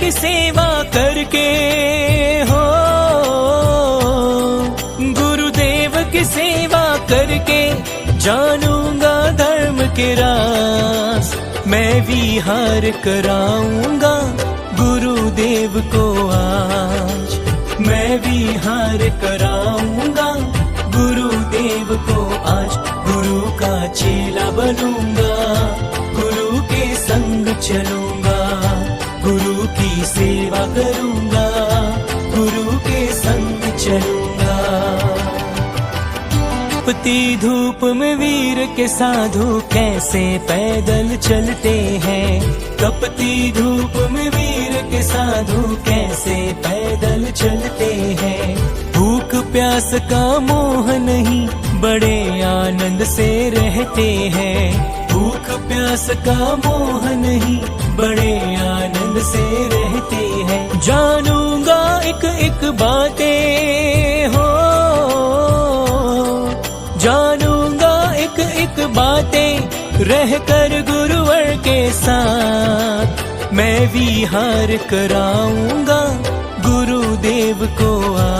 की सेवा करके हो, गुरुदेव की सेवा करके जानूंगा धर्म के रास। मैं विहार कराऊंगा गुरुदेव को आज, मैं विहार कराऊंगा गुरुदेव को आज। गुरु का चेला बनूंगा, गुरु के संग चलूंगा, गुरु की सेवा करूंगा, गुरु के संग चलूंगा। तपती धूप में वीर के साधु कैसे पैदल चलते हैं, तपती धूप में वीर के साधु कैसे पैदल चलते हैं। भूख प्यास का मोह नहीं, बड़े आनंद से रहते हैं। भूख प्यास का मोह नहीं, बड़े आनंद से रहते हैं। जानूंगा एक एक बातें हो, जानूंगा एक एक बातें रहकर गुरुवर के साथ। मैं विहार कराऊंगा गुरुदेव को आज।